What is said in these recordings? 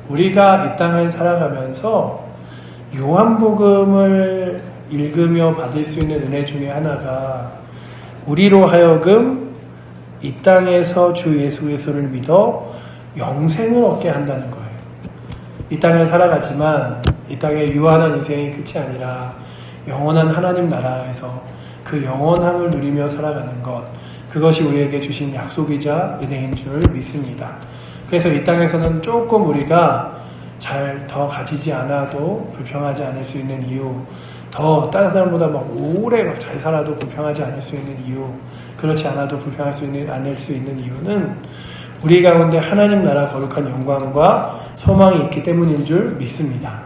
우리가 이 땅을 살아가면서 요한복음을 읽으며 받을 수 있는 은혜 중에 하나가 우리로 하여금 이 땅에서 주 예수 그리스도를 믿어 영생을 얻게 한다는 거예요. 이 땅을 살아가지만 이 땅의 유한한 인생이 끝이 아니라 영원한 하나님 나라에서 그 영원함을 누리며 살아가는 것, 그것이 우리에게 주신 약속이자 은혜인 줄 믿습니다. 그래서 이 땅에서는 조금 우리가 잘 더 가지지 않아도 불평하지 않을 수 있는 이유, 더 다른 사람보다 막 오래 막 잘 살아도 불평하지 않을 수 있는 이유, 그렇지 않아도 불평할 수 있는, 않을 수 있는 이유는 우리 가운데 하나님 나라 거룩한 영광과 소망이 있기 때문인 줄 믿습니다.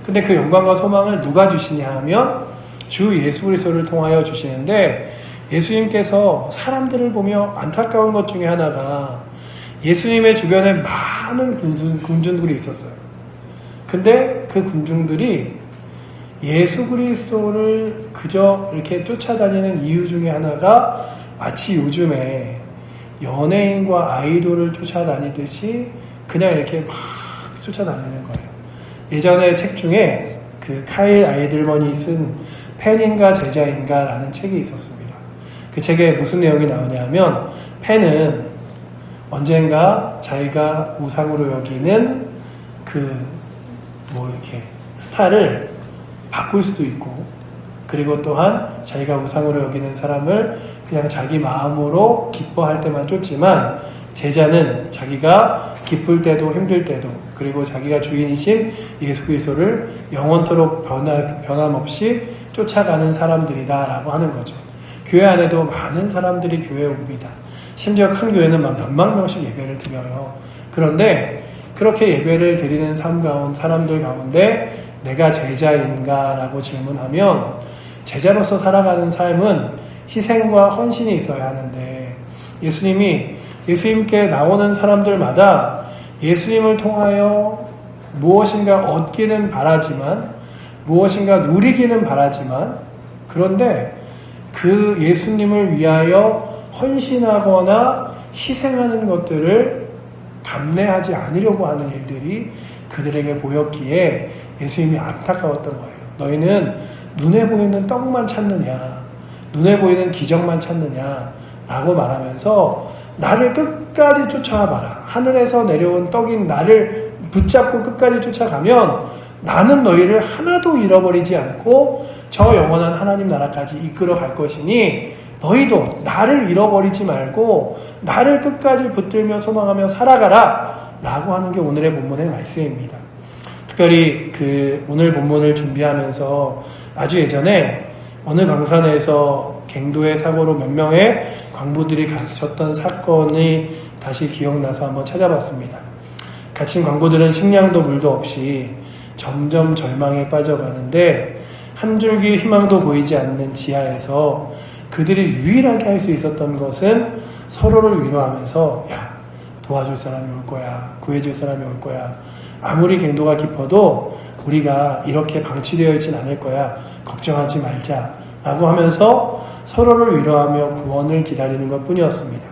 근데 그 영광과 소망을 누가 주시냐 하면 주 예수 그리스도를 통하여 주시는데, 예수님께서 사람들을 보며 안타까운 것 중에 하나가 예수님의 주변에 많은 군중들이 있었어요. 근데 그 군중들이 예수 그리스도를 그저 이렇게 쫓아다니는 이유 중에 하나가 마치 요즘에 연예인과 아이돌을 쫓아다니듯이 그냥 이렇게 막 쫓아다니는 거예요. 예전에 책 중에 그 카일 아이들먼이 쓴 팬인가 제자인가 라는 책이 있었습니다. 그 책에 무슨 내용이 나오냐면, 팬은 언젠가 자기가 우상으로 여기는 이렇게 스타를 바꿀 수도 있고, 그리고 또한 자기가 우상으로 여기는 사람을 그냥 자기 마음으로 기뻐할 때만 쫓지만, 제자는 자기가 기쁠 때도 힘들 때도, 그리고 자기가 주인이신 예수 그리스도를 영원토록 변함없이 쫓아가는 사람들이다 라고 하는 거죠. 교회 안에도 많은 사람들이 교회에 옵니다. 심지어 큰 교회는 막 몇만 명씩 예배를 드려요. 그런데 그렇게 예배를 드리는 사람들 가운데 내가 제자인가 라고 질문하면, 제자로서 살아가는 삶은 희생과 헌신이 있어야 하는데, 예수님께 나오는 사람들마다 예수님을 통하여 무엇인가 얻기는 바라지만, 무엇인가 누리기는 바라지만, 그런데 그 예수님을 위하여 헌신하거나 희생하는 것들을 감내하지 않으려고 하는 일들이 그들에게 보였기에 예수님이 안타까웠던 거예요. 너희는 눈에 보이는 떡만 찾느냐, 눈에 보이는 기적만 찾느냐 라고 말하면서 나를 끝까지 쫓아와봐라. 하늘에서 내려온 떡인 나를 붙잡고 끝까지 쫓아가면 나는 너희를 하나도 잃어버리지 않고 저 영원한 하나님 나라까지 이끌어 갈 것이니 너희도 나를 잃어버리지 말고 나를 끝까지 붙들며 소망하며 살아가라 라고 하는 게 오늘의 본문의 말씀입니다. 특별히 오늘 본문을 준비하면서 아주 예전에 어느 강산에서 갱도의 사고로 몇 명의 광부들이 갇혔던 사건이 다시 기억나서 한번 찾아봤습니다. 갇힌 광부들은 식량도 물도 없이 점점 절망에 빠져가는데, 한 줄기 희망도 보이지 않는 지하에서 그들이 유일하게 할 수 있었던 것은 서로를 위로하면서, 야, 도와줄 사람이 올 거야, 구해줄 사람이 올 거야, 아무리 갱도가 깊어도 우리가 이렇게 방치되어 있진 않을 거야, 걱정하지 말자 라고 하면서 서로를 위로하며 구원을 기다리는 것 뿐이었습니다.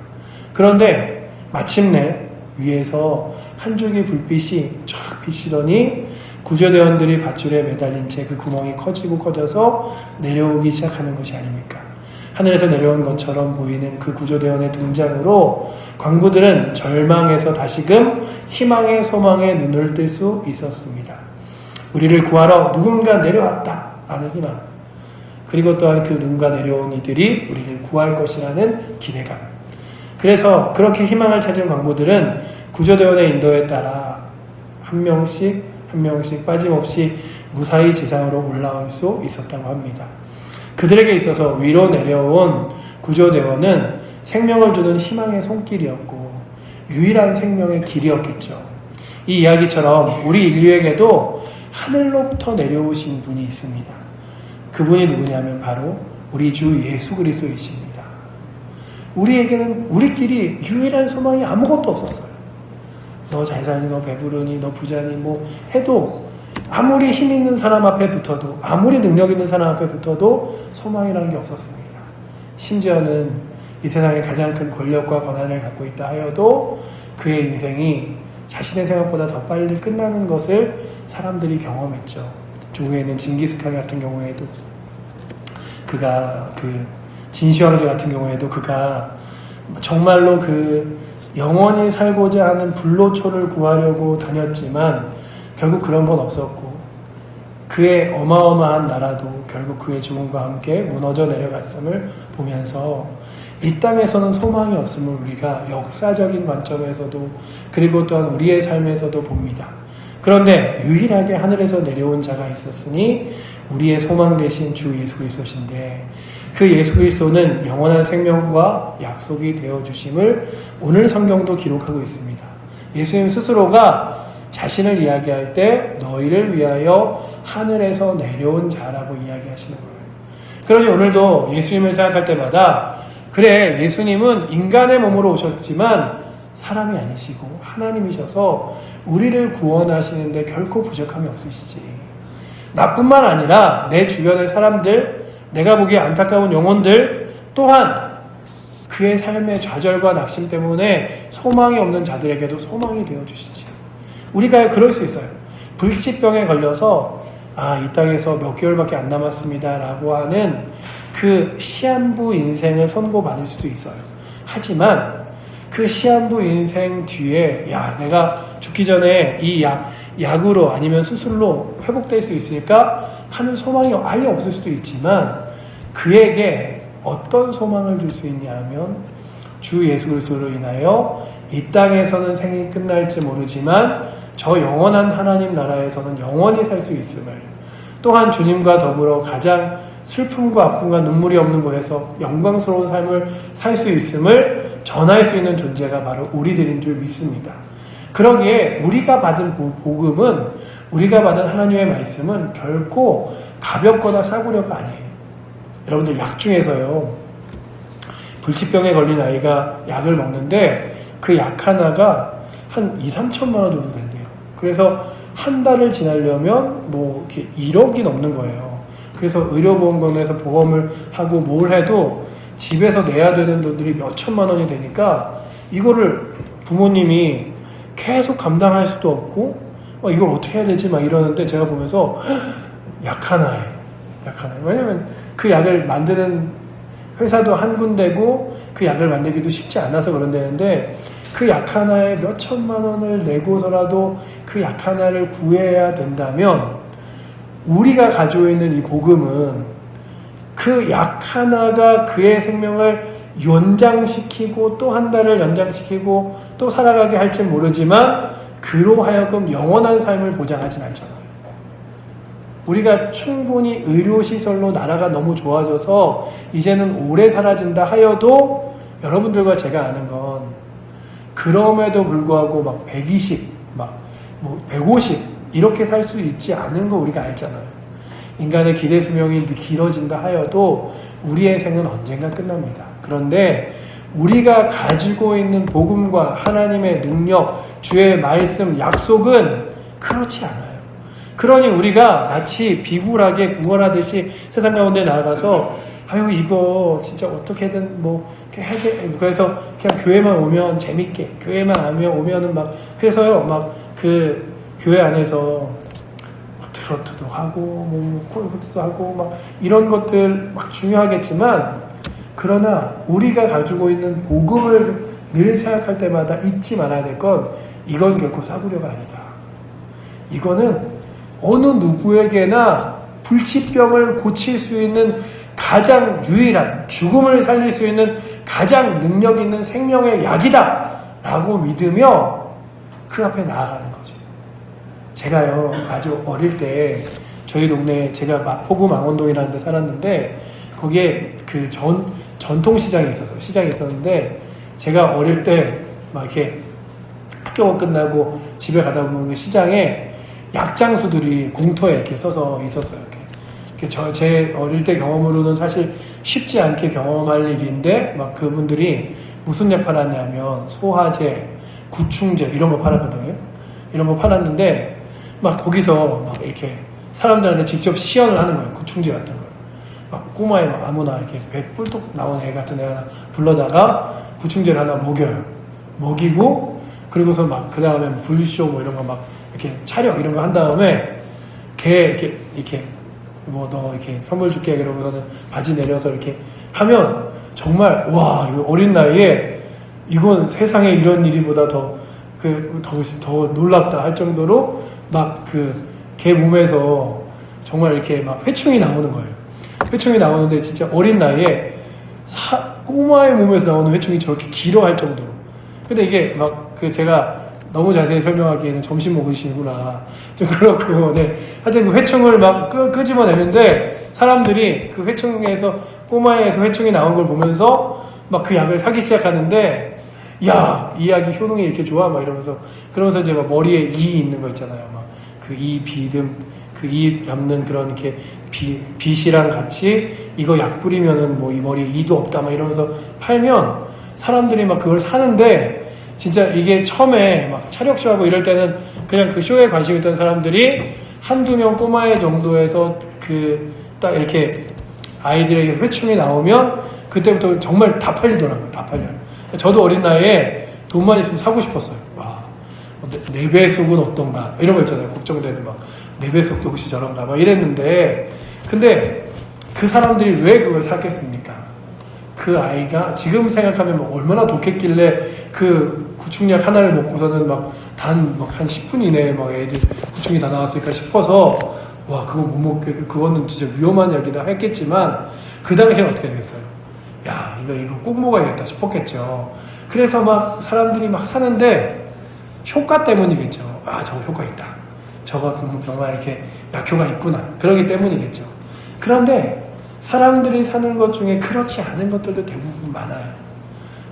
그런데 마침내 위에서 한 줄기 불빛이 쫙 비치더니 구조대원들이 밧줄에 매달린 채 그 구멍이 커져서 내려오기 시작하는 것이 아닙니까? 하늘에서 내려온 것처럼 보이는 그 구조대원의 등장으로 광부들은 절망에서 다시금 희망의 소망에 눈을 뜰 수 있었습니다. 우리를 구하러 누군가 내려왔다 라는 희망, 그리고 또한 그 누군가 내려온 이들이 우리를 구할 것이라는 기대감. 그래서 그렇게 희망을 찾은 광부들은 구조대원의 인도에 따라 한 명씩 빠짐없이 무사히 지상으로 올라올 수 있었다고 합니다. 그들에게 있어서 위로 내려온 구조대원은 생명을 주는 희망의 손길이었고 유일한 생명의 길이었겠죠. 이 이야기처럼 우리 인류에게도 하늘로부터 내려오신 분이 있습니다. 그분이 누구냐면 바로 우리 주 예수 그리스도이십니다. 우리에게는 우리끼리 유일한 소망이 아무것도 없었어요. 너 잘 사니, 너 배부르니, 너 부자니 뭐 해도, 아무리 힘 있는 사람 앞에 붙어도, 아무리 능력 있는 사람 앞에 붙어도 소망이라는 게 없었습니다. 심지어는 이 세상에 가장 큰 권력과 권한을 갖고 있다 하여도 그의 인생이 자신의 생각보다 더 빨리 끝나는 것을 사람들이 경험했죠. 중국에는 징기스칸 같은 경우에도 그가 진시황제 같은 경우에도 그가 정말로 영원히 살고자 하는 불로초를 구하려고 다녔지만 결국 그런 건 없었고 그의 어마어마한 나라도 결국 그의 죽음과 함께 무너져 내려갔음을 보면서 이 땅에서는 소망이 없음을 우리가 역사적인 관점에서도 그리고 또한 우리의 삶에서도 봅니다. 그런데 유일하게 하늘에서 내려온 자가 있었으니 우리의 소망 되신 주 예수 그리스도신데 그 예수 그리스도는 영원한 생명과 약속이 되어주심을 오늘 성경도 기록하고 있습니다. 예수님 스스로가 자신을 이야기할 때 너희를 위하여 하늘에서 내려온 자라고 이야기하시는 거예요. 그러니 오늘도 예수님을 생각할 때마다 그래, 예수님은 인간의 몸으로 오셨지만 사람이 아니시고 하나님이셔서 우리를 구원하시는데 결코 부족함이 없으시지. 나뿐만 아니라 내 주변의 사람들, 내가 보기에 안타까운 영혼들 또한 그의 삶의 좌절과 낙심 때문에 소망이 없는 자들에게도 소망이 되어주시지. 우리가 그럴 수 있어요. 불치병에 걸려서 이 땅에서 몇 개월밖에 안 남았습니다 라고 하는 그 시한부 인생을 선고받을 수도 있어요. 하지만 그 시한부 인생 뒤에 내가 죽기 전에 이 약으로 아니면 수술로 회복될 수 있을까 하는 소망이 아예 없을 수도 있지만 그에게 어떤 소망을 줄 수 있냐 하면 주 예수 그리스도로 인하여 이 땅에서는 생이 끝날지 모르지만 저 영원한 하나님 나라에서는 영원히 살 수 있음을 또한 주님과 더불어 가장 슬픔과 아픔과 눈물이 없는 곳에서 영광스러운 삶을 살 수 있음을 전할 수 있는 존재가 바로 우리들인 줄 믿습니다. 그러기에 우리가 받은 복음은 우리가 받은 하나님의 말씀은 결코 가볍거나 싸구려가 아니에요. 여러분들 약 중에서요. 불치병에 걸린 아이가 약을 먹는데 그 약 하나가 한 2-3천만 원 정도 된대요. 그래서 한 달을 지나려면 이렇게 1억이 넘는 거예요. 그래서 의료보험공단에서 보험을 하고 뭘 해도 집에서 내야 되는 돈들이 몇 천만 원이 되니까 이거를 부모님이 계속 감당할 수도 없고 이걸 어떻게 해야 되지 막 이러는데 제가 보면서 약 하나에 왜냐면 그 약을 만드는 회사도 한 군데고 그 약을 만들기도 쉽지 않아서 그런다는데 그 약 하나에 몇 천만 원을 내고서라도 그 약 하나를 구해야 된다면 우리가 가지고 있는 이 복음은 그 약 하나가 그의 생명을 연장시키고 또 한 달을 연장시키고 또 살아가게 할지 모르지만 그로 하여금 영원한 삶을 보장하진 않잖아요. 우리가 충분히 의료시설로 나라가 너무 좋아져서 이제는 오래 살아진다 하여도 여러분들과 제가 아는 건 그럼에도 불구하고 막 120, 150 이렇게 살 수 있지 않은 거 우리가 알잖아요. 인간의 기대 수명이 길어진다 하여도 우리의 생은 언젠가 끝납니다. 그런데 우리가 가지고 있는 복음과 하나님의 능력, 주의 말씀, 약속은 그렇지 않아요. 그러니 우리가 마치 비굴하게 구걸하듯이 세상 가운데 나아가서 이거 진짜 어떻게든 그래서 그냥 교회만 오면 재밌게 교회만 오면은 그래서요 그 교회 안에서 트로트도 하고 콜코트도 하고 이런 것들 중요하겠지만 그러나 우리가 가지고 있는 복음을 늘 생각할 때마다 잊지 말아야 될 건 이건 결코 싸구려가 아니다. 이거는 어느 누구에게나 불치병을 고칠 수 있는 가장 유일한 죽음을 살릴 수 있는 가장 능력 있는 생명의 약이다 라고 믿으며 그 앞에 나아가는 거죠. 제가요 아주 어릴 때 저희 동네에 제가 마포구 망원동이라는 데 살았는데 거기에 그 전통시장이 있었어요. 시장이 있었는데 제가 어릴 때 이렇게 학교가 끝나고 집에 가다 보면 그 시장에 약장수들이 공터에 이렇게 서서 있었어요. 제 어릴 때 경험으로는 사실 쉽지 않게 경험할 일인데 그분들이 무슨 약 팔았냐면 소화제, 구충제 이런 거 팔았거든요. 이런 거 팔았는데 거기서 이렇게 사람들한테 직접 시연을 하는 거예요. 구충제 같은 거. 꼬마에 아무나 이렇게 배 뿔뚝 나온 애 같은 애 하나 불러다가 구충제를 하나 먹여요. 먹이고 그리고서 막 그 다음에 불쇼 뭐 이런 거 막 이렇게 촬영 이런 거 한 다음에 걔 이렇게 뭐 너 이렇게 선물 줄게 이러고서는 바지 내려서 이렇게 하면 정말 와 이거 어린 나이에 이건 세상에 이런 일이보다 더 놀랍다 할 정도로 막 걔 몸에서 정말 이렇게 막 회충이 나오는 거예요. 회충이 나오는데 진짜 어린 나이에 꼬마의 몸에서 나오는 회충이 저렇게 길어 할 정도로. 근데 이게 막 제가 너무 자세히 설명하기에는 점심 먹으시는구나. 좀 그렇고, 네. 하여튼 그 회충을 막 끄집어내는데 사람들이 그 회충에서, 꼬마에서 회충이 나온 걸 보면서 막 그 약을 사기 시작하는데, 야, 이 약이 효능이 이렇게 좋아? 막 그러면서 이제 막 머리에 이 있는 거 있잖아요. 막 이 비듬, 이 잡는 그런 이렇게 빛이랑 같이 이거 약 뿌리면은 뭐 이 머리에 이도 없다 막 이러면서 팔면 사람들이 막 그걸 사는데 진짜 이게 처음에 막 차력쇼하고 이럴 때는 그냥 그 쇼에 관심 있던 사람들이 한두 명 꼬마의 정도에서 딱 이렇게 아이들에게 회충이 나오면 그때부터 정말 다 팔리더라고요. 다 팔려요. 저도 어린 나이에 돈만 있으면 사고 싶었어요. 와, 내 배속은 어떤가 이런 거 있잖아요. 걱정되는 막 내 배속도 혹시 저런가 막 이랬는데 근데 그 사람들이 왜 그걸 샀겠습니까? 그 아이가 지금 생각하면 뭐 얼마나 독했길래 그 구충약 하나를 먹고서는 막 한 10분 이내에 막 애들 구충이 다 나왔을까 싶어서 와 그거 못 먹게 그거는 진짜 위험한 약이다 했겠지만 그 당시에는 어떻게 되겠어요? 야 이거 꼭 먹어야겠다 싶었겠죠. 그래서 막 사람들이 막 사는데 효과 때문이겠죠. 아 저거 효과 있다. 저거 정말 이렇게 약효가 있구나. 그러기 때문이겠죠. 그런데 사람들이 사는 것 중에 그렇지 않은 것들도 대부분 많아요.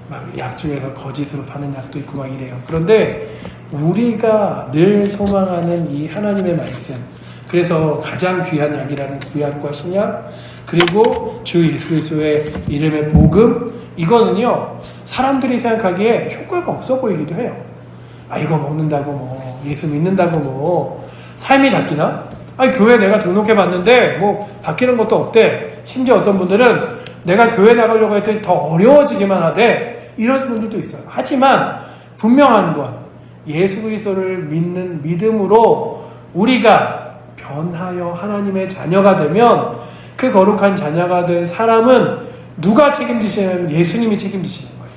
막 약 중에서 거짓으로 파는 약도 있고 막 이래요. 그런데 우리가 늘 소망하는 이 하나님의 말씀, 그래서 가장 귀한 약이라는 구약과 신약, 그리고 주 예수 그리스도의 이름의 복음, 이거는요 사람들이 생각하기에 효과가 없어 보이기도 해요. 아 이거 먹는다고 뭐 예수 믿는다고 뭐 삶이 바뀌나? 아니 교회 내가 등록해봤는데 뭐 바뀌는 것도 없대. 심지어 어떤 분들은 내가 교회 나가려고 했더니 더 어려워지기만 하대. 이런 분들도 있어요. 하지만 분명한 건 예수 그리스도를 믿는 믿음으로 우리가 변하여 하나님의 자녀가 되면 그 거룩한 자녀가 된 사람은 누가 책임지시냐면 예수님이 책임지시는 거예요.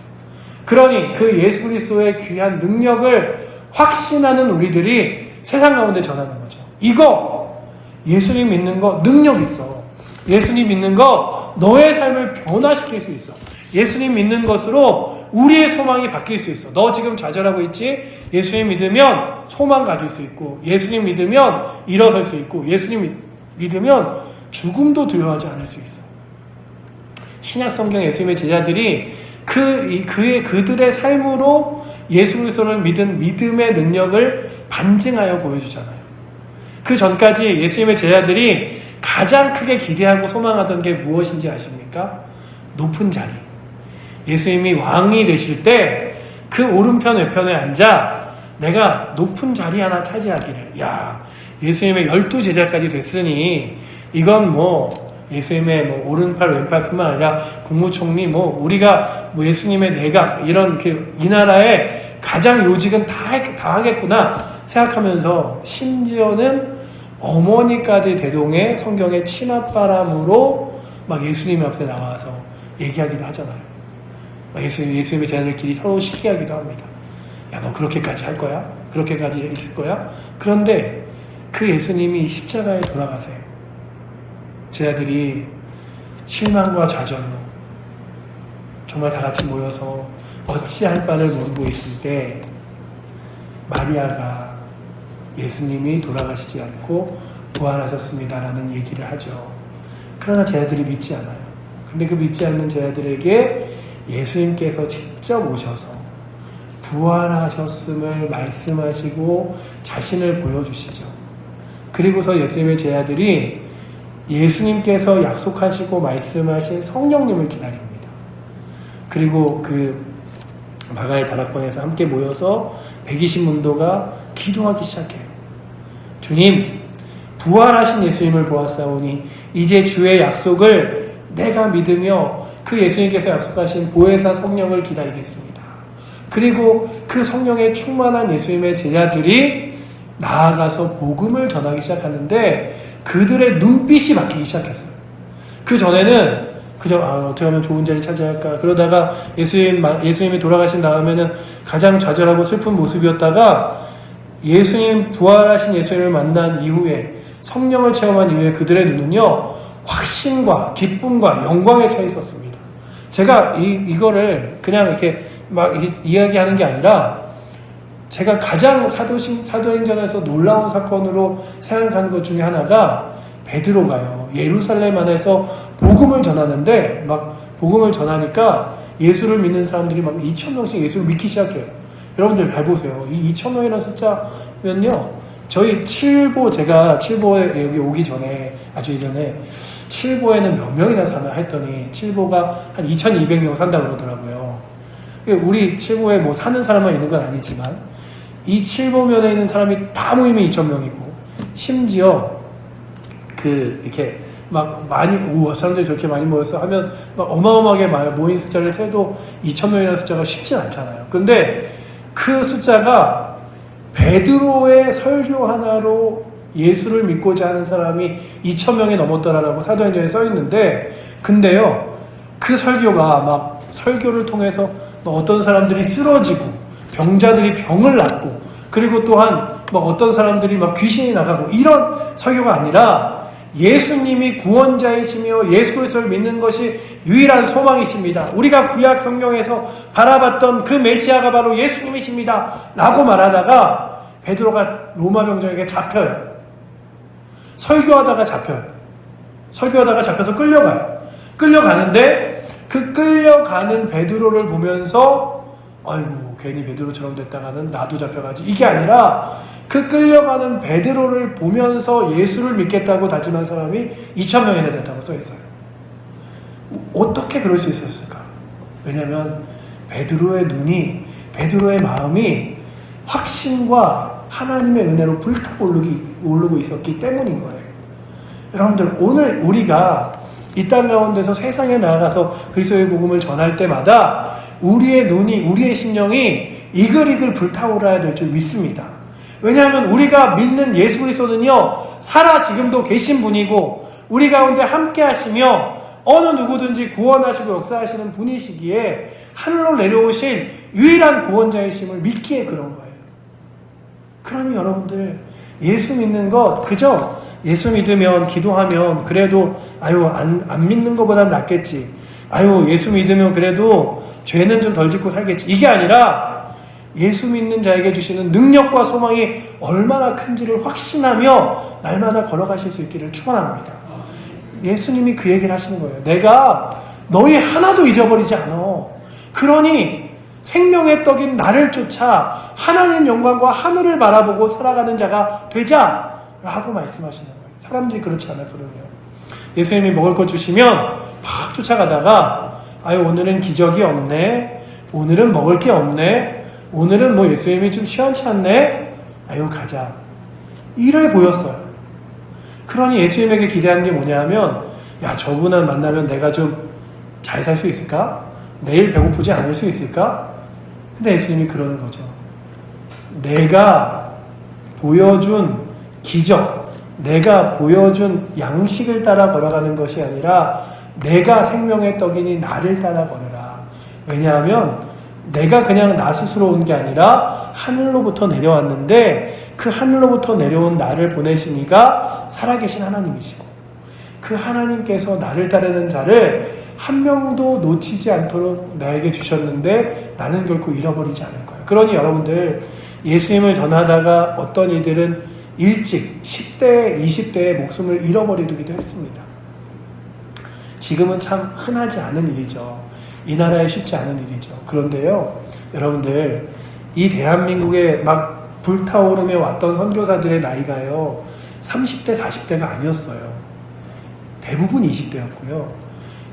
그러니 그 예수 그리스도의 귀한 능력을 확신하는 우리들이 세상 가운데 전하는 거죠. 이거 예수님 믿는 거 능력 있어. 예수님 믿는 거 너의 삶을 변화시킬 수 있어. 예수님 믿는 것으로 우리의 소망이 바뀔 수 있어. 너 지금 좌절하고 있지? 예수님 믿으면 소망 가질 수 있고, 예수님 믿으면 일어설 수 있고, 예수님 믿으면 죽음도 두려워하지 않을 수 있어. 신약 성경 예수님의 제자들이 그들의 삶으로 예수 그리스도를 믿은 믿음의 능력을 반증하여 보여주잖아요. 그 전까지 예수님의 제자들이 가장 크게 기대하고 소망하던 게 무엇인지 아십니까? 높은 자리. 예수님이 왕이 되실 때 그 오른편 왼편에 앉아 내가 높은 자리 하나 차지하기를. 야, 예수님의 12제자까지 됐으니 이건 뭐 예수님의 뭐 오른팔 왼팔뿐만 아니라 국무총리 뭐 우리가 뭐 예수님의 내각 이런 이 나라의 가장 요직은 다 하겠구나 생각하면서 심지어는 어머니까지 대동해 성경의 치맛바람으로 막 예수님 앞에 나와서 얘기하기도 하잖아요. 예수님의 제자들끼리 서로 시기하기도 합니다. 야, 너 그렇게까지 할 거야? 그렇게까지 있을 거야? 그런데 그 예수님이 십자가에 돌아가세요. 제자들이 실망과 좌절로 정말 다 같이 모여서 어찌할 바를 모르고 있을 때 마리아가 예수님이 돌아가시지 않고 부활하셨습니다라는 얘기를 하죠. 그러나 제자들이 믿지 않아요. 근데 그 믿지 않는 제자들에게 예수님께서 직접 오셔서 부활하셨음을 말씀하시고 자신을 보여주시죠. 그리고서 예수님의 제자들이 예수님께서 약속하시고 말씀하신 성령님을 기다립니다. 그리고 그 마가의 다락방에서 함께 모여서 120문도가 기도하기 시작해요. 주님, 부활하신 예수님을 보았사오니 이제 주의 약속을 내가 믿으며 그 예수님께서 약속하신 보혜사 성령을 기다리겠습니다. 그 그리고 그 성령에 충만한 예수님의 제자들이 나아가서 복음을 전하기 시작하는데 그들의 눈빛이 바뀌기 시작했어요. 그 전에는 그저 어떻게 하면 좋은 자리 찾아야 할까 그러다가 예수님이 돌아가신 다음에는 가장 좌절하고 슬픈 모습이었다가 예수님 부활하신 예수님을 만난 이후에 성령을 체험한 이후에 그들의 눈은요 확신과 기쁨과 영광에 차 있었습니다. 제가 이거를 그냥 이렇게 막 이야기하는 게 아니라 제가 가장 사도행전에서 놀라운 사건으로 생각하는 것 중에 하나가 베드로가요 예루살렘 안에서 복음을 전하는데 막 복음을 전하니까 예수를 믿는 사람들이 막 2,000명씩 예수를 믿기 시작해요. 여러분들 잘 보세요. 이 2,000명이라는 숫자면요 저희 제가 7보에 여기 오기 전에 아주 이전에 7보에는 몇 명이나 사나 했더니 7보가 한 2,200명 산다고 그러더라고요. 우리 7보에 뭐 사는 사람만 있는 건 아니지만 이 7보면에 있는 사람이 다 모이면 2,000명이고 심지어 이렇게 막 우와 사람들이 저렇게 많이 모였어 하면 막 어마어마하게 모인 숫자를 세도 2,000명이라는 숫자가 쉽진 않잖아요. 근데 그 숫자가 베드로의 설교 하나로 예수를 믿고자 하는 사람이 2,000명이 넘었더라라고 사도행전에 써 있는데 근데요 그 설교가 막 설교를 통해서 어떤 사람들이 쓰러지고 병자들이 병을 낫고 그리고 또한 막 어떤 사람들이 막 귀신이 나가고 이런 설교가 아니라 예수님이 구원자이시며 예수 그리스도를 믿는 것이 유일한 소망이십니다. 우리가 구약 성경에서 바라봤던 그 메시아가 바로 예수님이십니다. 라고 말하다가 베드로가 로마 병정에게 잡혀요. 설교하다가 잡혀서 끌려가요. 끌려가는데 그 끌려가는 베드로를 보면서 아이고 괜히 베드로처럼 됐다가는 나도 잡혀가지 이게 아니라 그 끌려가는 베드로를 보면서 예수를 믿겠다고 다짐한 사람이 2,000명이나 됐다고 써있어요. 어떻게 그럴 수 있었을까? 왜냐하면 베드로의 마음이 확신과 하나님의 은혜로 불타오르고 있었기 때문인 거예요. 여러분들 오늘 우리가 이 땅 가운데서 세상에 나아가서 그리스도의 복음을 전할 때마다 우리의 눈이 우리의 심령이 이글이글 불타오르야 될 줄 믿습니다. 왜냐하면 우리가 믿는 예수 그리스도는요 살아 지금도 계신 분이고 우리 가운데 함께 하시며 어느 누구든지 구원하시고 역사하시는 분이시기에 하늘로 내려오신 유일한 구원자이심을 믿기에 그런 거예요. 그러니 여러분들 예수 믿는 것 그저 예수 믿으면 기도하면 그래도 안 믿는 것보단 낫겠지. 예수 믿으면 그래도 죄는 좀 덜 짓고 살겠지. 이게 아니라 예수 믿는 자에게 주시는 능력과 소망이 얼마나 큰지를 확신하며 날마다 걸어가실 수 있기를 축원합니다. 예수님이 그 얘기를 하시는 거예요. 내가 너희 하나도 잊어버리지 않아. 그러니 생명의 떡인 나를 쫓아 하나님 영광과 하늘을 바라보고 살아가는 자가 되자 라고 말씀하시는 거예요. 사람들이 그렇지 않았거든요. 예수님이 먹을 것 주시면 막 쫓아가다가 오늘은 기적이 없네. 오늘은 먹을 게 없네. 오늘은 뭐 예수님이 좀 시원치 않네. 가자. 이래 보였어요. 그러니 예수님에게 기대한 게 뭐냐면 저분을 만나면 내가 좀 잘 살 수 있을까? 내일 배고프지 않을 수 있을까? 근데 예수님이 그러는 거죠. 내가 보여준 기적, 내가 보여준 양식을 따라 걸어가는 것이 아니라 내가 생명의 떡이니 나를 따라 걸으라. 왜냐하면 내가 그냥 나 스스로 온 게 아니라 하늘로부터 내려왔는데 그 하늘로부터 내려온 나를 보내신 이가 살아계신 하나님이시고 그 하나님께서 나를 따르는 자를 한 명도 놓치지 않도록 나에게 주셨는데 나는 결코 잃어버리지 않을 거예요. 그러니 여러분들 예수님을 전하다가 어떤 이들은 일찍 10대, 20대의 목숨을 잃어버리기도 했습니다. 지금은 참 흔하지 않은 일이죠. 이 나라에 쉽지 않은 일이죠. 그런데요, 여러분들 이 대한민국에 막 불타오르며 왔던 선교사들의 나이가요 30대, 40대가 아니었어요. 대부분 20대였고요.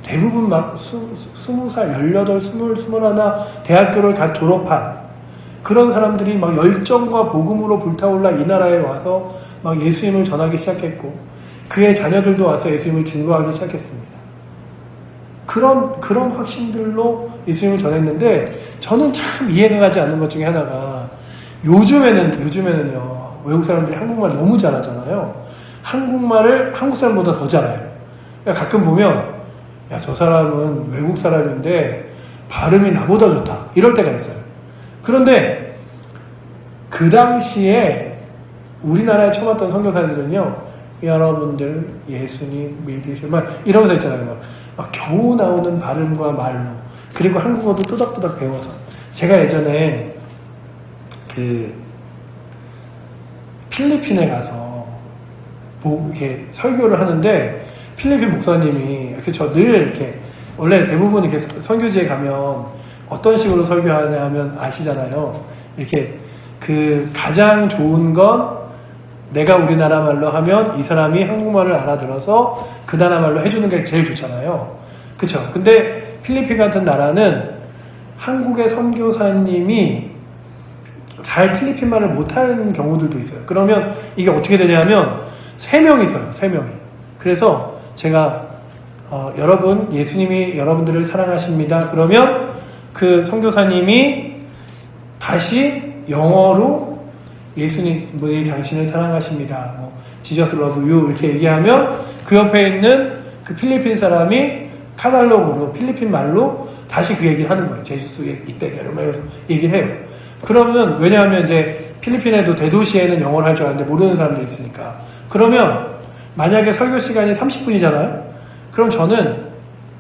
대부분 막 20살, 18, 20, 21 대학교를 갓 졸업한 그런 사람들이 막 열정과 복음으로 불타올라 이 나라에 와서 막 예수님을 전하기 시작했고 그의 자녀들도 와서 예수님을 증거하기 시작했습니다. 그런 확신들로 예수님을 전했는데, 저는 참 이해가 가지 않는 것 중에 하나가, 요즘에는요, 외국 사람들이 한국말 너무 잘하잖아요. 한국말을 한국 사람보다 더 잘해요. 그러니까 가끔 보면, 야, 저 사람은 외국 사람인데 발음이 나보다 좋다, 이럴 때가 있어요. 그런데 그 당시에 우리나라에 처음 왔던 선교사들은요, 여러분들 예수님 믿으시오 막 이러면서 있잖아요. 막 겨우 나오는 발음과 말로, 그리고 한국어도 또닥또닥 배워서. 제가 예전에 그 필리핀에 가서 이렇게 설교를 하는데, 필리핀 목사님이 이렇게 저 늘 이렇게, 원래 대부분 이렇게 선교지에 가면 어떤 식으로 설교하냐 하면 아시잖아요. 이렇게 그 가장 좋은 건 내가 우리나라 말로 하면 이 사람이 한국말을 알아들어서 그 나라 말로 해주는 게 제일 좋잖아요. 그쵸? 근데 필리핀 같은 나라는 한국의 선교사님이 잘 필리핀 말을 못하는 경우들도 있어요. 그러면 이게 어떻게 되냐면 3명이서요. 3명이. 그래서 제가 여러분, 예수님이 여러분들을 사랑하십니다. 그러면 그 선교사님이 다시 영어로 예수님이 당신을 사랑하십니다. Jesus love you 이렇게 얘기하면 그 옆에 있는 그 필리핀 사람이 카달로그로 필리핀 말로 다시 그 얘기를 하는 거예요. 제수스의 이때게로 막 이러면서 얘기를 해요. 그러면 왜냐하면 이제 필리핀에도 대도시에는 영어를 할 줄 아는데 모르는 사람들이 있으니까. 그러면 만약에 설교 시간이 30분이잖아요. 그럼 저는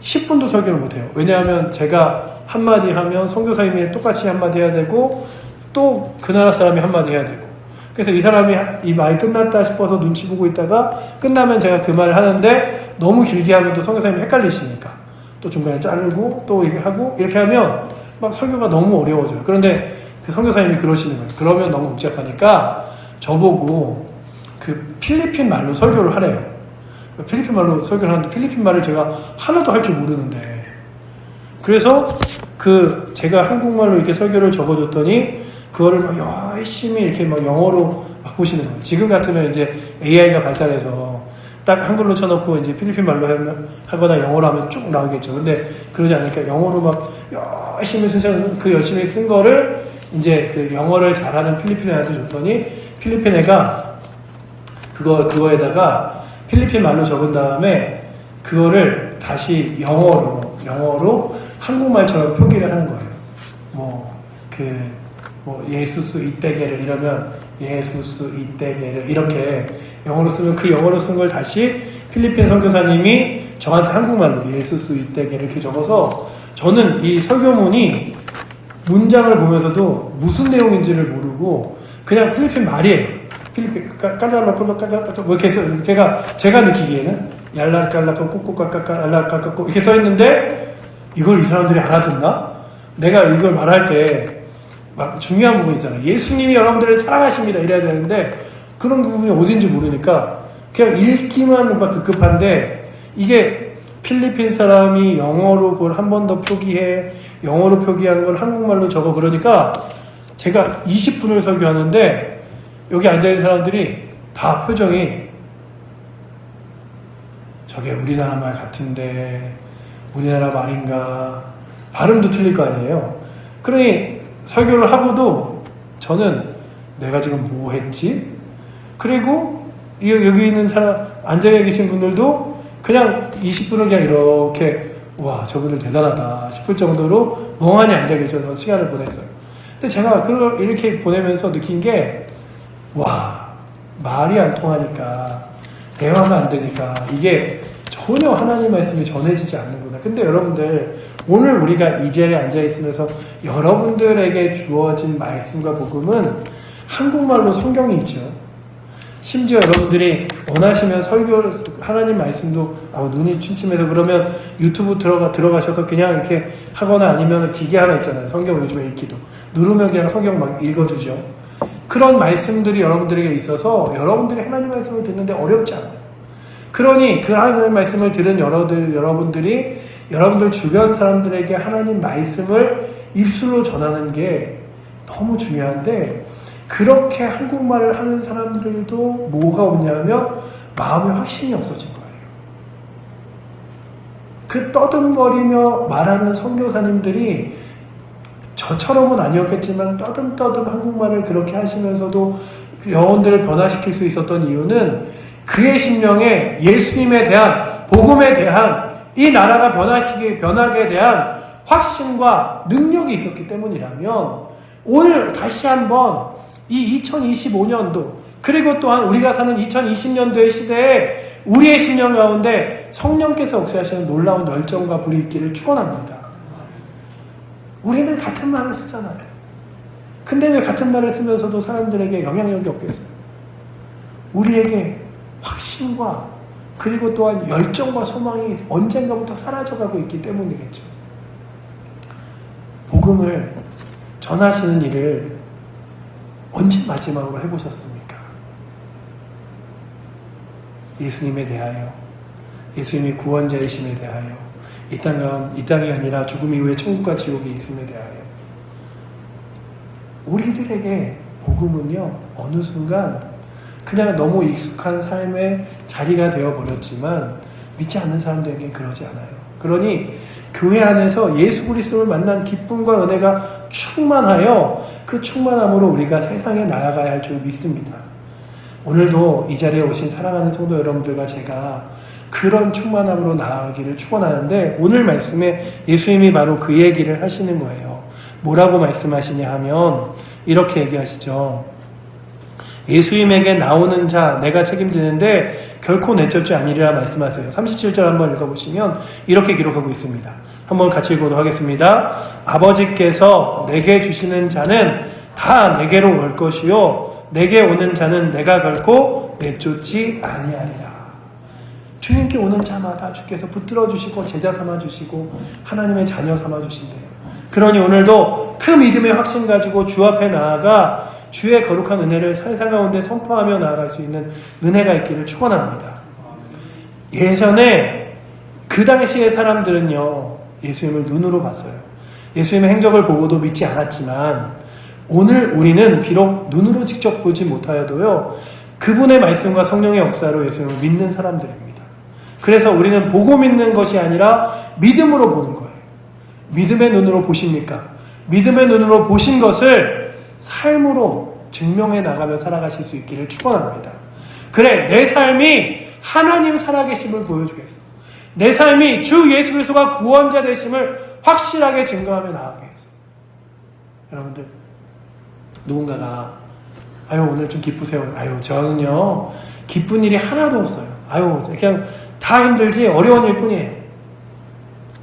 10분도 설교를 못해요. 왜냐하면 제가 한마디 하면 선교사님이 똑같이 한마디 해야 되고, 또 그 나라 사람이 한마디 해야 되고, 그래서 이 사람이 이 말 끝났다 싶어서 눈치 보고 있다가 끝나면 제가 그 말을 하는데, 너무 길게 하면 또 선교사님이 헷갈리시니까 또 중간에 자르고 또 이렇게 하고, 이렇게 하면 막 설교가 너무 어려워져요. 그런데 그 선교사님이 그러시는 거예요. 그러면 너무 복잡하니까 저보고 그 필리핀 말로 설교를 하래요. 필리핀 말로 설교를 하는데, 필리핀 말을 제가 하나도 할 줄 모르는데, 그래서 그 제가 한국말로 이렇게 설교를 적어줬더니 그거를 막 열심히 이렇게 막 영어로 바꾸시는 거예요. 지금 같으면 이제 AI가 발달해서 딱 한글로 쳐놓고 이제 필리핀 말로 하거나 영어로 하면 쭉 나오겠죠. 근데 그러지 않으니까 영어로 막 열심히 쓰셔서 그 열심히 쓴 거를 이제 그 영어를 잘하는 필리핀 애한테 줬더니, 필리핀 애가 그거에다가 필리핀 말로 적은 다음에 그거를 다시 영어로 한국말처럼 표기를 하는 거예요. 예수스 이때게를 이러면 예수스 이때게를 이렇게 영어로 쓰면, 그 영어로 쓴 걸 다시 필리핀 선교사님이 저한테 한국말로 예수스 이때게를 이렇게 적어서, 저는 이 설교문이 문장을 보면서도 무슨 내용인지를 모르고 그냥 필리핀 말이에요. 필리핀 깔라라까까까 뭐 이렇게 해서 제가 느끼기에는 얄라깔라까 꾹꾹까까까 얄라까까꾸 이렇게 써 있는데, 이걸 이 사람들이 알아듣나? 내가 이걸 말할 때 막 중요한 부분 있잖아요. 예수님이 여러분들을 사랑하십니다 이래야 되는데 그런 부분이 어딘지 모르니까 그냥 읽기만 막 급급한데, 이게 필리핀 사람이 영어로 그걸 한 번 더 표기해, 영어로 표기한 걸 한국말로 적어. 그러니까 제가 20분을 설교하는데 여기 앉아있는 사람들이 다 표정이 저게 우리나라 말 같은데 우리나라 말인가, 발음도 틀릴 거 아니에요. 그러니 설교를 하고도 저는 내가 지금 뭐 했지? 그리고 여기 있는 사람, 앉아 계신 분들도 그냥 20분을 그냥 이렇게, 와, 저분들 대단하다 싶을 정도로 멍하니 앉아 계셔서 시간을 보냈어요. 근데 제가 그걸 이렇게 보내면서 느낀 게, 와, 말이 안 통하니까, 대화가 안 되니까 이게 전혀 하나님 말씀이 전해지지 않는구나. 근데 여러분들, 오늘 우리가 이 자리에 앉아있으면서 여러분들에게 주어진 말씀과 복음은 한국말로 성경이 있죠. 심지어 여러분들이 원하시면 설교, 하나님 말씀도 눈이 침침해서 그러면 유튜브 들어가셔서 그냥 이렇게 하거나, 아니면 기계 하나 있잖아요. 성경 요즘에 읽기도. 누르면 그냥 성경 막 읽어주죠. 그런 말씀들이 여러분들에게 있어서 여러분들이 하나님 말씀을 듣는데 어렵지 않아요. 그러니 그 하나님 말씀을 들은 여러분들이 여러분들 주변 사람들에게 하나님 말씀을 입술로 전하는 게 너무 중요한데, 그렇게 한국말을 하는 사람들도 뭐가 없냐면 마음의 확신이 없어진 거예요. 그 떠듬거리며 말하는 선교사님들이 저처럼은 아니었겠지만 떠듬떠듬 한국말을 그렇게 하시면서도 영혼들을 변화시킬 수 있었던 이유는 그의 심령에 예수님에 대한, 복음에 대한, 이 나라가 변하게 대한 확신과 능력이 있었기 때문이라면 오늘 다시 한번 이 2025년도 그리고 또한 우리가 사는 2020년도의 시대에 우리의 심령 가운데 성령께서 역사하시는 놀라운 열정과 불이 있기를 축원합니다. 우리는 같은 말을 쓰잖아요. 근데 왜 같은 말을 쓰면서도 사람들에게 영향력이 없겠어요? 우리에게 확신과 그리고 또한 열정과 소망이 언젠가부터 사라져가고 있기 때문이겠죠. 복음을 전하시는 일을 언제 마지막으로 해보셨습니까? 예수님에 대하여, 예수님이 구원자이심에 대하여, 이 땅이 아니라 죽음 이후에 천국과 지옥이 있음에 대하여. 우리들에게 복음은요, 어느 순간 그냥 너무 익숙한 삶의 자리가 되어버렸지만 믿지 않는 사람들에게는 그러지 않아요. 그러니 교회 안에서 예수 그리스도를 만난 기쁨과 은혜가 충만하여 그 충만함으로 우리가 세상에 나아가야 할 줄 믿습니다. 오늘도 이 자리에 오신 사랑하는 성도 여러분들과 제가 그런 충만함으로 나아가기를 축원하는데 오늘 말씀에 예수님이 바로 그 얘기를 하시는 거예요. 뭐라고 말씀하시냐 하면 이렇게 얘기하시죠. 예수님에게 나오는 자 내가 책임지는데 결코 내쫓지 아니리라 말씀하세요. 37절 한번 읽어보시면 이렇게 기록하고 있습니다. 한번 같이 읽어보도록 하겠습니다. 아버지께서 내게 주시는 자는 다 내게로 올 것이요 내게 오는 자는 내가 결코 내쫓지 아니하리라. 주님께 오는 자마다 주께서 붙들어 주시고 제자 삼아 주시고 하나님의 자녀 삼아 주신대요. 그러니 오늘도 그 믿음의 확신 가지고 주 앞에 나아가 주의 거룩한 은혜를 세상 가운데 선포하며 나아갈 수 있는 은혜가 있기를 축원합니다. 예전에 그 당시의 사람들은요 예수님을 눈으로 봤어요. 예수님의 행적을 보고도 믿지 않았지만 오늘 우리는 비록 눈으로 직접 보지 못하여도요 그분의 말씀과 성령의 역사로 예수님을 믿는 사람들입니다. 그래서 우리는 보고 믿는 것이 아니라 믿음으로 보는 거예요. 믿음의 눈으로 보십니까? 믿음의 눈으로 보신 것을 삶으로 증명해 나가며 살아가실 수 있기를 축원합니다. 그래, 내 삶이 하나님 살아계심을 보여주겠어. 내 삶이 주 예수 그리스도가 구원자 되심을 확실하게 증거하며 나아가겠어. 여러분들, 누군가가 아유 오늘 좀 기쁘세요. 아유 저는요 기쁜 일이 하나도 없어요. 아유 그냥 다 힘들지 어려운 일 뿐이에요.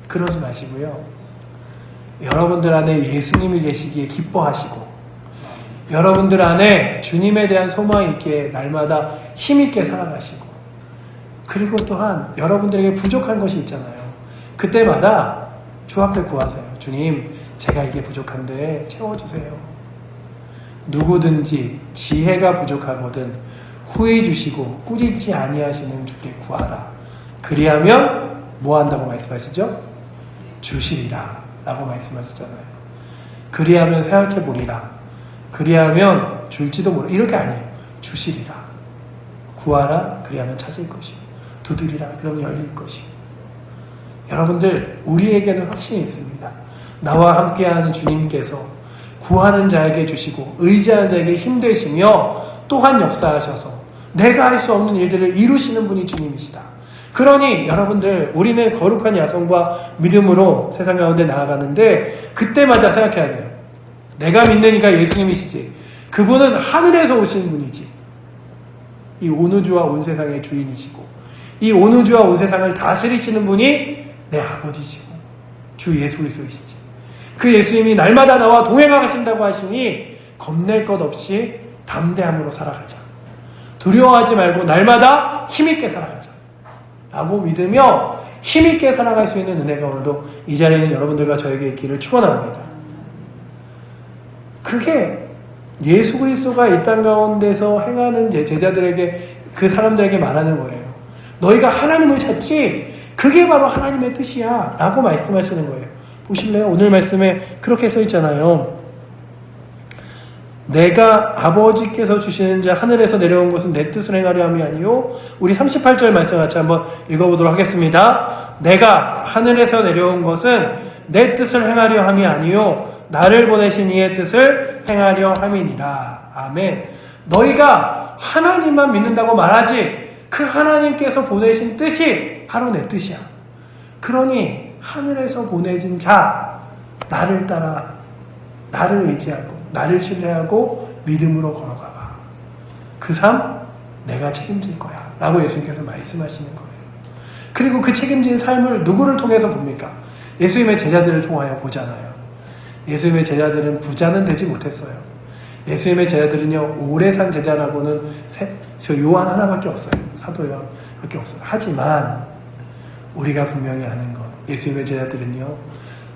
그러지 마시고요. 여러분들 안에 예수님이 계시기에 기뻐하시고 여러분들 안에 주님에 대한 소망이 있기에 날마다 힘있게 살아가시고 그리고 또한 여러분들에게 부족한 것이 있잖아요. 그때마다 주 앞에 구하세요. 주님 제가 이게 부족한데 채워주세요. 누구든지 지혜가 부족하거든 후히 주시고 꾸짖지 아니하시는 주께 구하라. 그리하면 뭐 한다고 말씀하시죠? 주시리라 라고 말씀하시잖아요. 그리하면 생각해 보리라. 그리하면 줄지도 모르. 이렇게 아니에요. 주시리라. 구하라. 그리하면 찾을 것이요. 두드리라. 그러면 열릴 것이요. 여러분들 우리에게는 확신이 있습니다. 나와 함께하는 주님께서 구하는 자에게 주시고 의지하는 자에게 힘되시며 또한 역사하셔서 내가 할 수 없는 일들을 이루시는 분이 주님이시다. 그러니 여러분들 우리는 거룩한 야성과 믿음으로 세상 가운데 나아가는데 그때마다 생각해야 돼요. 내가 믿는 이가 예수님이시지. 그분은 하늘에서 오신 분이지. 이 온 우주와 온 세상의 주인이시고 이 온 우주와 온 세상을 다스리시는 분이 내 아버지시고 주 예수 그리스도이시지. 그 예수님이 날마다 나와 동행하신다고 하시니 겁낼 것 없이 담대함으로 살아가자. 두려워하지 말고 날마다 힘있게 살아가자. 라고 믿으며 힘있게 살아갈 수 있는 은혜가 오늘도 이 자리에 있는 여러분들과 저에게 있기를 축원합니다. 그게 예수 그리스도가 이 땅 가운데서 행하는 제자들에게 그 사람들에게 말하는 거예요. 너희가 하나님을 찾지 그게 바로 하나님의 뜻이야 라고 말씀하시는 거예요. 보실래요? 오늘 말씀에 그렇게 써 있잖아요. 내가 아버지께서 주시는 자 하늘에서 내려온 것은 내 뜻을 행하려 함이 아니요. 우리 38절 말씀 같이 한번 읽어보도록 하겠습니다. 내가 하늘에서 내려온 것은 내 뜻을 행하려 함이 아니요 나를 보내신 이의 뜻을 행하려 함이니라. 아멘. 너희가 하나님만 믿는다고 말하지 그 하나님께서 보내신 뜻이 바로 내 뜻이야. 그러니 하늘에서 보내진 자 나를 따라 나를 의지하고 나를 신뢰하고 믿음으로 걸어가봐. 그 삶 내가 책임질 거야 라고 예수님께서 말씀하시는 거예요. 그리고 그 책임진 삶을 누구를 통해서 봅니까? 예수님의 제자들을 통하여 보잖아요. 예수님의 제자들은 부자는 되지 못했어요. 예수님의 제자들은요, 오래 산 제자라고는 저 요한 하나밖에 없어요. 사도 요한밖에 없어요. 하지만 우리가 분명히 아는 것, 예수님의 제자들은요,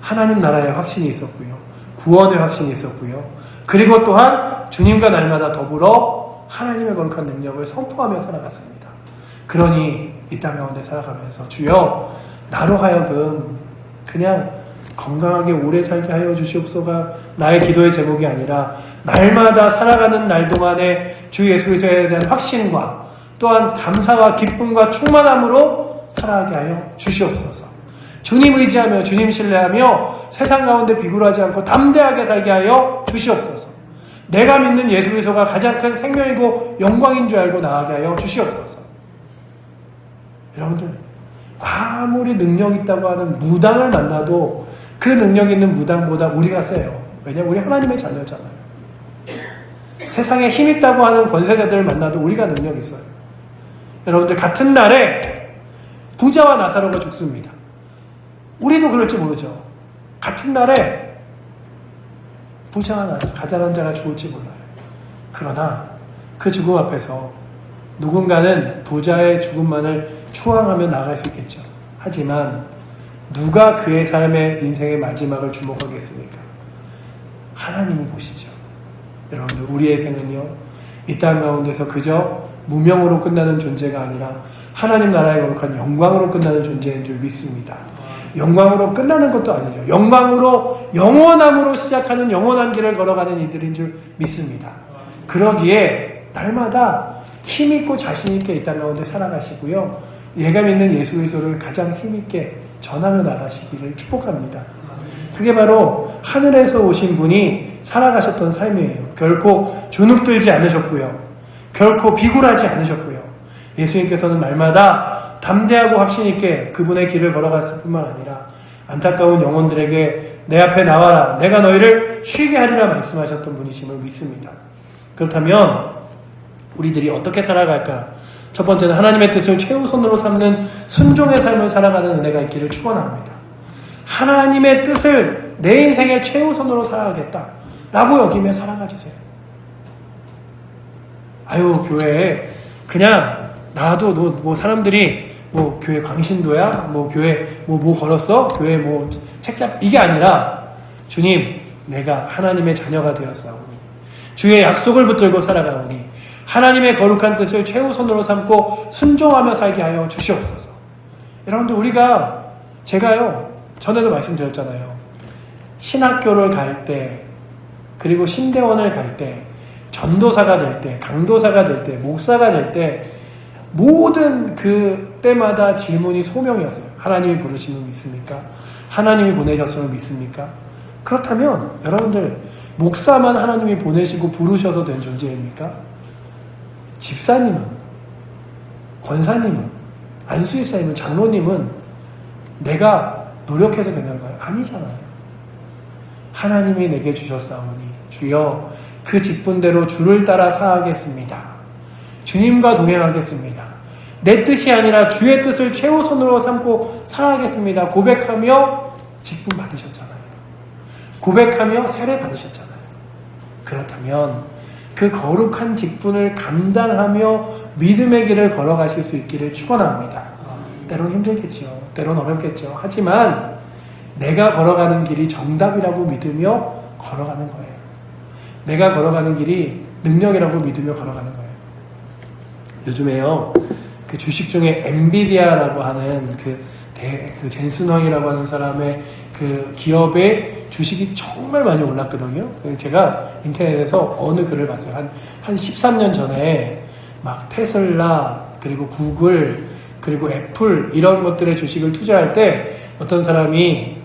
하나님 나라의 확신이 있었고요, 구원의 확신이 있었고요, 그리고 또한 주님과 날마다 더불어 하나님의 거룩한 능력을 선포하며 살아갔습니다. 그러니 이 땅 가운데 살아가면서 주여 나로 하여금 그냥 건강하게 오래 살게 하여 주시옵소가 나의 기도의 제목이 아니라 날마다 살아가는 날 동안에 주 예수 그리스도에 대한 확신과 또한 감사와 기쁨과 충만함으로 살아가게 하여 주시옵소서. 주님 의지하며 주님 신뢰하며 세상 가운데 비굴하지 않고 담대하게 살게 하여 주시옵소서. 내가 믿는 예수 그리스도가 가장 큰 생명이고 영광인 줄 알고 나아가게 하여 주시옵소서. 여러분들 아무리 능력 있다고 하는 무당을 만나도 그 능력 있는 무당보다 우리가 세요. 왜냐하면 우리 하나님의 자녀잖아요. 세상에 힘 있다고 하는 권세자들을 만나도 우리가 능력이 있어요. 여러분들 같은 날에 부자와 나사로가 죽습니다. 우리도 그럴지 모르죠. 같은 날에 부자와 가난한 자가 죽을지 몰라요. 그러나 그 죽음 앞에서 누군가는 부자의 죽음만을 추앙하며 나아갈 수 있겠죠. 하지만 누가 그의 삶의 인생의 마지막을 주목하겠습니까? 하나님이 보시죠. 여러분들 우리의 생은요, 이 땅 가운데서 그저 무명으로 끝나는 존재가 아니라 하나님 나라의 거룩한 영광으로 끝나는 존재인 줄 믿습니다. 영광으로 끝나는 것도 아니죠. 영광으로 영원함으로 시작하는 영원한 길을 걸어가는 이들인 줄 믿습니다. 그러기에 날마다 힘있고 자신있게 이 땅 가운데 살아가시고요, 얘가 믿는 예수 그리스도를 가장 힘있게 전하며 나가시기를 축복합니다. 그게 바로 하늘에서 오신 분이 살아가셨던 삶이에요. 결코 주눅들지 않으셨고요, 결코 비굴하지 않으셨고요, 예수님께서는 날마다 담대하고 확신있게 그분의 길을 걸어갔을 뿐만 아니라 안타까운 영혼들에게 내 앞에 나와라, 내가 너희를 쉬게 하리라 말씀하셨던 분이심을 믿습니다. 그렇다면 우리들이 어떻게 살아갈까? 첫 번째는 하나님의 뜻을 최우선으로 삼는 순종의 삶을 살아가는 은혜가 있기를 축원합니다. 하나님의 뜻을 내 인생의 최우선으로 살아가겠다 라고 여기며 살아가 주세요. 아유, 교회에 그냥 나도 뭐 사람들이 뭐 교회 광신도야? 뭐 교회 뭐 걸었어? 교회 뭐 책잡 이게 아니라 주님, 내가 하나님의 자녀가 되었사오니 주의 약속을 붙들고 살아가오니 하나님의 거룩한 뜻을 최우선으로 삼고 순종하며 살게 하여 주시옵소서. 여러분들 제가요, 전에도 말씀드렸잖아요. 신학교를 갈 때, 그리고 신대원을 갈 때, 전도사가 될 때, 강도사가 될 때, 목사가 될 때, 모든 그 때마다 질문이 소명이었어요. 하나님이 부르심을 믿습니까? 하나님이 보내셨음을 믿습니까? 그렇다면 여러분들 목사만 하나님이 보내시고 부르셔서 된 존재입니까? 집사님은, 권사님은, 안수일사님은, 장로님은 내가 노력해서 된 건가요? 아니잖아요. 하나님이 내게 주셨사오니 주여 그 직분대로 주를 따라 사하겠습니다. 주님과 동행하겠습니다. 내 뜻이 아니라 주의 뜻을 최우선으로 삼고 살아가겠습니다. 고백하며 직분 받으셨잖아요. 고백하며 세례 받으셨잖아요. 그렇다면 그 거룩한 직분을 감당하며 믿음의 길을 걸어가실 수 있기를 축원합니다. 때론 힘들겠죠. 때론 어렵겠죠. 하지만 내가 걸어가는 길이 정답이라고 믿으며 걸어가는 거예요. 내가 걸어가는 길이 능력이라고 믿으며 걸어가는 거예요. 요즘에요, 그 주식 중에 엔비디아라고 하는 그 그 젠슨 황이라고 하는 사람의 그 기업의 주식이 정말 많이 올랐거든요. 제가 인터넷에서 어느 글을 봤어요. 한 13년 전에 막 테슬라, 그리고 구글, 그리고 애플 이런 것들의 주식을 투자할 때 어떤 사람이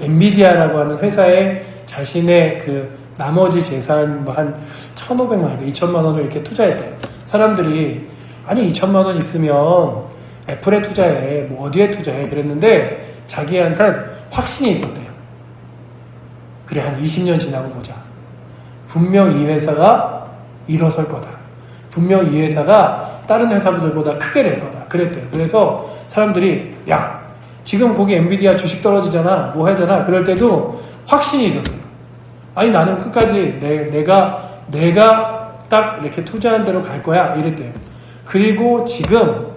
엔비디아라고 하는 회사에 자신의 그 나머지 재산 뭐 한 1,500만 원, 2천만 원을 이렇게 투자했대요. 사람들이 아니 2천만 원 있으면 애플에 투자해, 뭐 어디에 투자해 그랬는데 자기한테는 확신이 있었대요. 그래 한 20년 지나고 보자. 분명 이 회사가 일어설 거다. 분명 이 회사가 다른 회사들보다 크게 될 거다. 그랬대요. 그래서 사람들이 야 지금 거기 엔비디아 주식 떨어지잖아, 뭐 하잖아. 그럴 때도 확신이 있었대요. 아니 나는 끝까지 내가 딱 이렇게 투자한 대로 갈 거야 이랬대요. 그리고 지금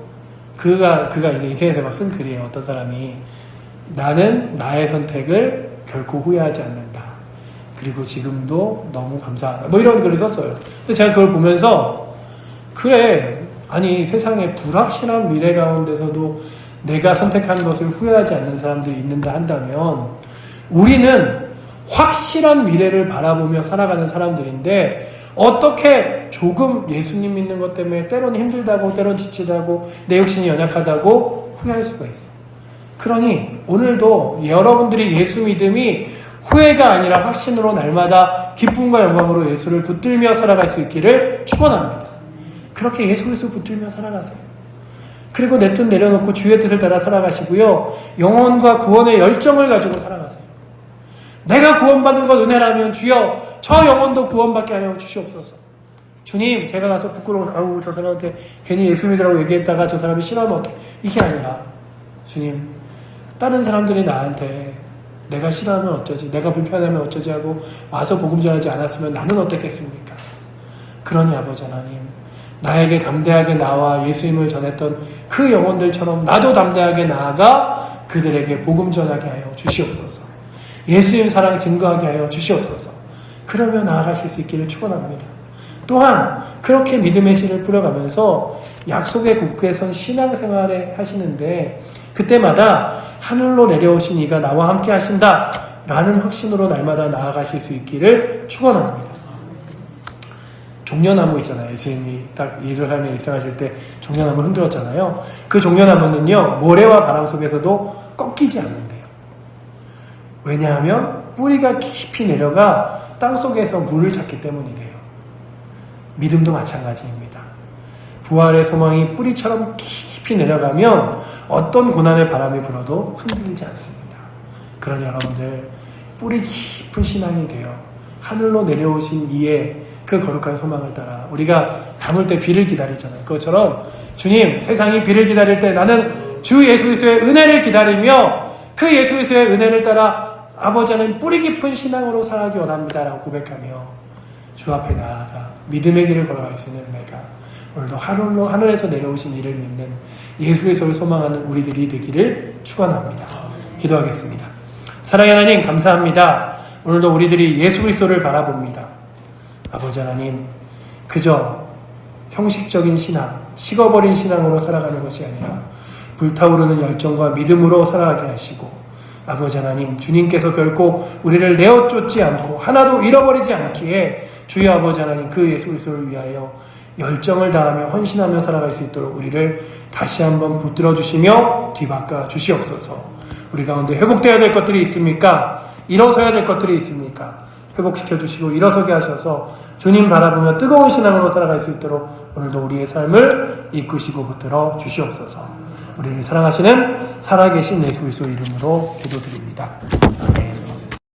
그가 이제 인생에서 막 쓴 글이에요. 어떤 사람이 나는 나의 선택을 결코 후회하지 않는다. 그리고 지금도 너무 감사하다. 뭐 이런 글을 썼어요. 근데 제가 그걸 보면서 그래 아니 세상에 불확실한 미래 가운데서도 내가 선택한 것을 후회하지 않는 사람들이 있는다 한다면 우리는 확실한 미래를 바라보며 살아가는 사람들인데 어떻게 조금 예수님 믿는 것 때문에 때론 힘들다고 때론 지치다고 내 욕심이 연약하다고 후회할 수가 있어. 그러니 오늘도 여러분들이 예수 믿음이 후회가 아니라 확신으로 날마다 기쁨과 영광으로 예수를 붙들며 살아갈 수 있기를 축원합니다. 그렇게 예수 그리스도 붙들며 살아가세요. 그리고 내 뜻 내려놓고 주의 뜻을 따라 살아가시고요. 영혼과 구원의 열정을 가지고 살아가세요. 내가 구원받은 건 은혜라면 주여 저 영혼도 구원받게 하여 주시옵소서. 주님 제가 가서 부끄러워서 아우 저 사람한테 괜히 예수 믿으라고 얘기했다가 저 사람이 싫어하면 어떡해. 이게 아니라 주님 다른 사람들이 나한테 내가 싫어하면 어쩌지, 내가 불편하면 어쩌지 하고 와서 복음 전하지 않았으면 나는 어떻겠습니까? 그러니 아버지 하나님 나에게 담대하게 나와 예수님을 전했던 그 영혼들처럼 나도 담대하게 나아가 그들에게 복음 전하게 하여 주시옵소서. 예수님 사랑 증거하게 하여 주시옵소서. 그러며 나아가실 수 있기를 축원합니다. 또한 그렇게 믿음의 씨를 뿌려가면서 약속의 국회에 선 신앙생활에 하시는데 그때마다 하늘로 내려오신 이가 나와 함께 하신다 라는 확신으로 날마다 나아가실 수 있기를 축원합니다. 종려나무 있잖아요. 예수님이 딱 예루살렘에 입성하실 때 종려나무를 흔들었잖아요. 그 종려나무는요 모래와 바람 속에서도 꺾이지 않는데요. 왜냐하면 뿌리가 깊이 내려가 땅속에서 물을 찾기 때문이래요. 믿음도 마찬가지입니다. 부활의 소망이 뿌리처럼 깊이 내려가면 어떤 고난의 바람이 불어도 흔들리지 않습니다. 그러니 여러분들 뿌리 깊은 신앙이 되어 하늘로 내려오신 이의 그 거룩한 소망을 따라 우리가 가물 때 비를 기다리잖아요. 그것처럼 주님 세상이 비를 기다릴 때 나는 주 예수 그리스도의 은혜를 기다리며 그 예수 그리스도의 은혜를 따라 아버지 하나님 뿌리 깊은 신앙으로 살아가기 원합니다 라고 고백하며 주 앞에 나아가 믿음의 길을 걸어갈 수 있는 은혜가 오늘도 하늘에서 내려오신 이를 믿는 예수 그리스도를 소망하는 우리들이 되기를 축원합니다. 기도하겠습니다. 사랑의 하나님 감사합니다. 오늘도 우리들이 예수 그리스도를 바라봅니다. 아버지 하나님 그저 형식적인 신앙, 식어버린 신앙으로 살아가는 것이 아니라 불타오르는 열정과 믿음으로 살아가게 하시고 아버지 하나님 주님께서 결코 우리를 내어쫓지 않고 하나도 잃어버리지 않기에 주여 아버지 하나님 그 예수 그리스도를 위하여 열정을 다하며 헌신하며 살아갈 수 있도록 우리를 다시 한번 붙들어 주시며 뒤바꿔 주시옵소서. 우리 가운데 회복되어야 될 것들이 있습니까? 일어서야 될 것들이 있습니까? 회복시켜 주시고 일어서게 하셔서 주님 바라보며 뜨거운 신앙으로 살아갈 수 있도록 오늘도 우리의 삶을 이끄시고 붙들어 주시옵소서. 우리를 사랑하시는 살아계신 예수 그리스도 이름으로 기도드립니다.